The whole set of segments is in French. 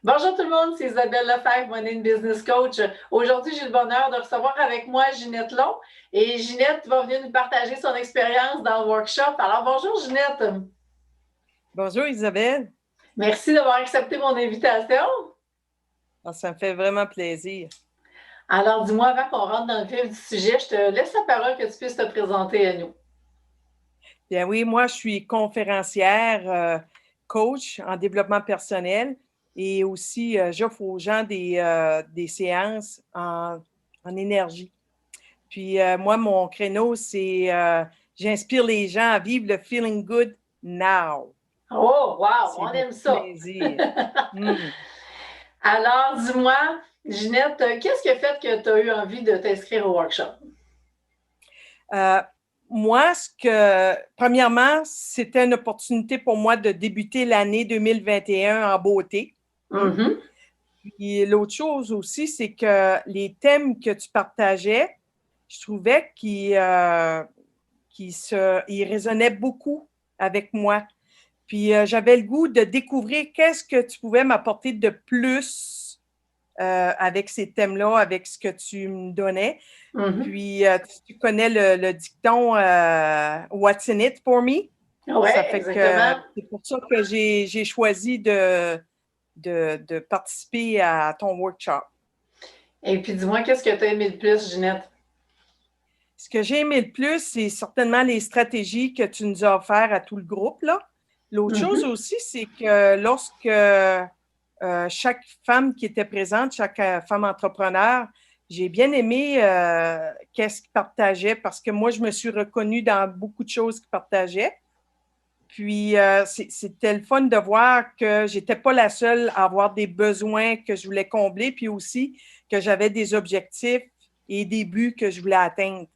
Bonjour tout le monde, c'est Isabelle Lefebvre, Money and Business Coach. Aujourd'hui, j'ai le bonheur de recevoir avec moi Ginette Long et Ginette va venir nous partager son expérience dans le workshop. Alors bonjour Ginette. Bonjour Isabelle. Merci d'avoir accepté mon invitation. Ah, ça me fait vraiment plaisir. Alors dis-moi, avant qu'on rentre dans le vif du sujet, je te laisse la parole que tu puisses te présenter à nous. Bien oui, moi je suis conférencière, coach en développement personnel et aussi j'offre aux gens des séances en énergie. Puis moi, mon créneau, c'est j'inspire les gens à vivre le feeling good now. Oh, wow, C'est on le aime ça. plaisir. Hmm. Alors dis-moi, Ginette, qu'est-ce qui a fait que tu as eu envie de t'inscrire au workshop? Euh, Moi, premièrement, c'était une opportunité pour moi de débuter l'année 2021 en beauté. Hein. Mhm. Puis l'autre chose aussi, c'est que les thèmes que tu partageais, je trouvais qu'ils résonnaient beaucoup avec moi. Puis j'avais le goût de découvrir qu'est-ce que tu pouvais m'apporter de plus avec ces thèmes-là, avec ce que tu me donnais. Mhm. Puis, tu connais le dicton What's in it for me? Oui, Ça fait que exactement. c'est pour ça que j'ai choisi de participer à ton workshop. Et puis dis-moi, qu'est-ce que tu as aimé le plus, Ginette? Ce que j'ai aimé le plus, c'est certainement les stratégies que tu nous as offertes à tout le groupe, là. L'autre chose Mhm. aussi, c'est que lorsque chaque femme qui était présente, chaque femme entrepreneur, j'ai bien aimé qu'est-ce qu'ils partageaient parce que moi, je me suis reconnue dans beaucoup de choses qu'ils partageaient. Puis, c'était le fun de voir que j'étais pas la seule à avoir des besoins que je voulais combler, puis aussi que j'avais des objectifs et des buts que je voulais atteindre.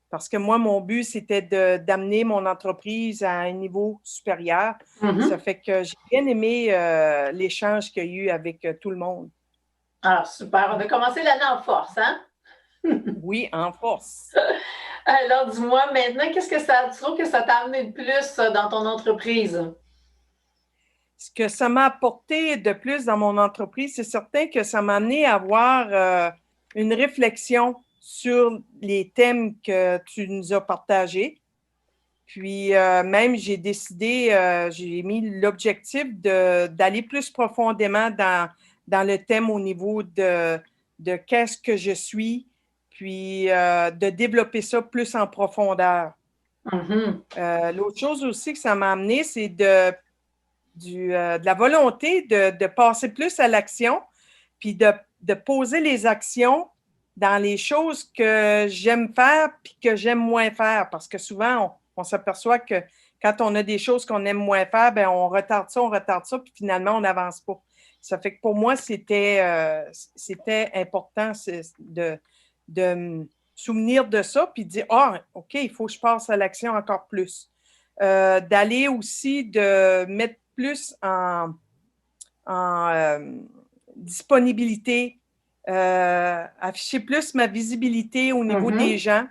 Parce que moi, mon but, c'était d'amener mon entreprise à un niveau supérieur. Ça Mhm. fait que j'ai bien aimé l'échange qu'il y a eu avec tout le monde. Ah, super. On a commencé l'année en force, hein? Oui, en force. Alors, dis-moi maintenant, tu trouves que ça t'a amené de plus dans ton entreprise? Ce que ça m'a apporté de plus dans mon entreprise, c'est certain que ça m'a amené à avoir une réflexion sur les thèmes que tu nous as partagés. Puis même, j'ai mis l'objectif d'aller plus profondément dans le thème au niveau de qu'est-ce que je suis, puis de développer ça plus en profondeur. Mhm. L'autre chose aussi que ça m'a amené, c'est de la volonté de passer plus à l'action, puis de poser les actions dans les choses que j'aime faire, puis que j'aime moins faire. Parce que souvent, on s'aperçoit que quand on a des choses qu'on aime moins faire, ben on retarde ça, puis finalement, on n'avance pas. Ça fait que pour moi, c'était important de me souvenir de ça, puis de dire, ah, OK, il faut que je passe à l'action encore plus. D'aller aussi de mettre plus en disponibilité, afficher plus ma visibilité au niveau des Mhm. gens,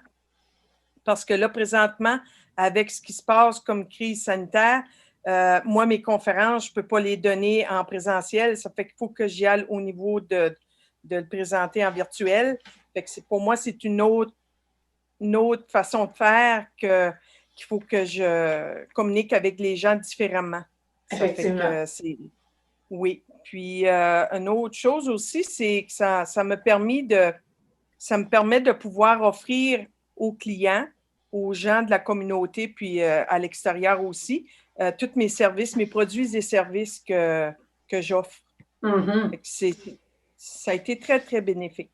parce que là, présentement, avec ce qui se passe comme crise sanitaire, moi, mes conférences, je ne peux pas les donner en présentiel. Ça fait qu'il faut que j'y aille au niveau de le présenter en virtuel. Fait que pour moi, c'est une autre façon de faire qu'il faut que je communique avec les gens différemment. Ça fait Effectivement. que c'est. Oui. Puis, une autre chose aussi, c'est que ça me permet de pouvoir offrir aux clients, aux gens de la communauté, puis à l'extérieur aussi, tous mes services, mes produits et services que j'offre. Mhm. Ça a été très, très bénéfique.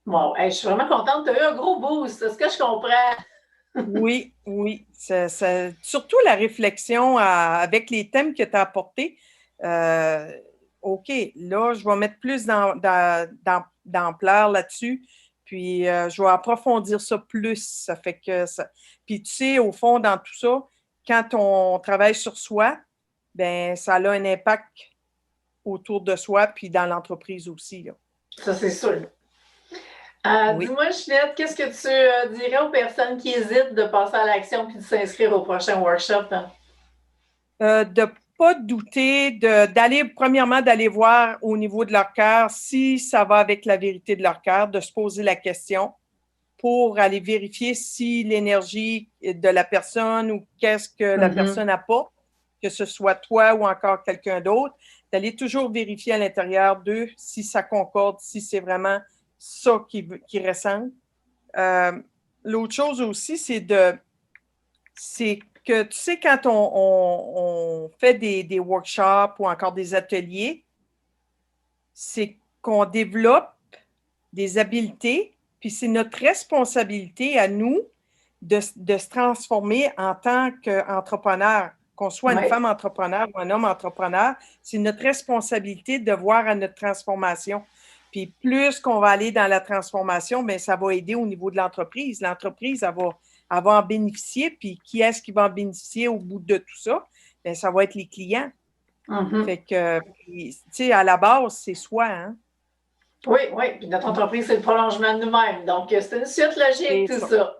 Bon, hey, je suis vraiment contente. Tu as eu un gros boost, c'est ce que je comprends. Oui, oui. Surtout la réflexion avec les thèmes que tu as apportés. Euh, OK, là, je vais mettre plus d'ampleur là-dessus. Puis, je vais approfondir ça plus. Ça fait que ça. Puis, tu sais, au fond, dans tout ça, quand on travaille sur soi, ben ça a un impact autour de soi, puis dans l'entreprise aussi, là. Ça, c'est sûr. Oui. Dis-moi, Ginette, qu'est-ce que tu dirais aux personnes qui hésitent de passer à l'action puis de s'inscrire au prochain workshop, hein? pas douter premièrement, d'aller voir au niveau de leur cœur si ça va avec la vérité de leur cœur, de se poser la question pour aller vérifier si l'énergie de la personne ou qu'est-ce que la personne n'a pas, que ce soit toi ou encore quelqu'un d'autre, d'aller toujours vérifier à l'intérieur d'eux si ça concorde, si c'est vraiment ça qu'ils ressentent. L'autre chose aussi, c'est que, tu sais, quand on fait des workshops ou encore des ateliers, c'est qu'on développe des habiletés, puis c'est notre responsabilité à nous de se transformer en tant qu'entrepreneur. Qu'on soit une femme entrepreneur ou un homme entrepreneur, c'est notre responsabilité de voir à notre transformation. Puis plus qu'on va aller dans la transformation, bien, ça va aider au niveau de l'entreprise. L'entreprise, elle va en bénéficier. Puis qui est-ce qui va en bénéficier au bout de tout ça? Bien, ça va être les clients. Fait que, tu sais, à la base, c'est soi, hein? Oui, oui. Puis notre entreprise, c'est le prolongement de nous-mêmes. Donc, c'est une suite logique, tout ça.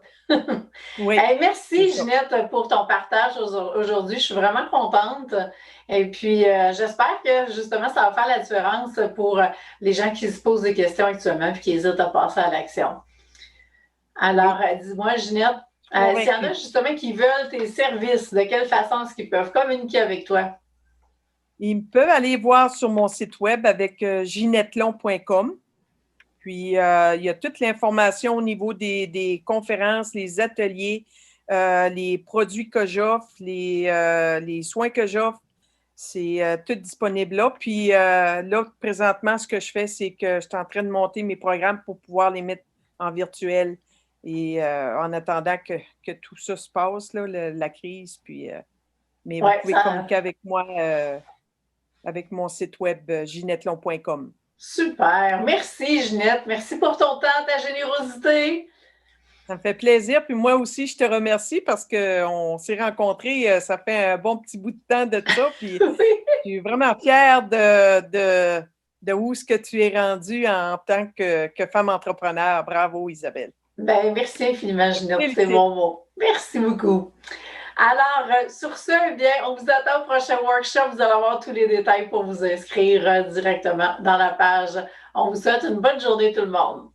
Oui. Hey, merci, Ginette, pour ton partage aujourd'hui. Je suis vraiment contente. Et puis, j'espère que, justement, ça va faire la différence pour les gens qui se posent des questions actuellement et qui hésitent à passer à l'action. Alors, dis-moi, Ginette, s'il y en a, justement, qui veulent tes services, de quelle façon est-ce qu'ils peuvent communiquer avec toi? Ils peuvent aller voir sur mon site web avec ginettelon.com. Puis, il y a toute l'information au niveau des conférences, les ateliers, les produits que j'offre, les soins que j'offre. C'est tout disponible là. Puis, là, présentement, ce que je fais, c'est que je suis en train de monter mes programmes pour pouvoir les mettre en virtuel. Et en attendant que tout ça se passe, là, la crise. Puis, mais vous pouvez communiquer avec moi avec mon site web ginettelon.com. Super. Merci, Ginette. Merci pour ton temps, ta générosité. Ça me fait plaisir. Puis moi aussi, je te remercie parce qu'on s'est rencontrés, ça fait un bon petit bout de temps de ça. Puis je suis vraiment fière de où ce que tu es rendue en tant que femme entrepreneur. Bravo, Isabelle. Bien, merci infiniment, Ginette. C'est mon mot. Merci beaucoup. Alors, sur ce, bien, on vous attend au prochain workshop. Vous allez avoir tous les détails pour vous inscrire directement dans la page. On vous souhaite une bonne journée, tout le monde.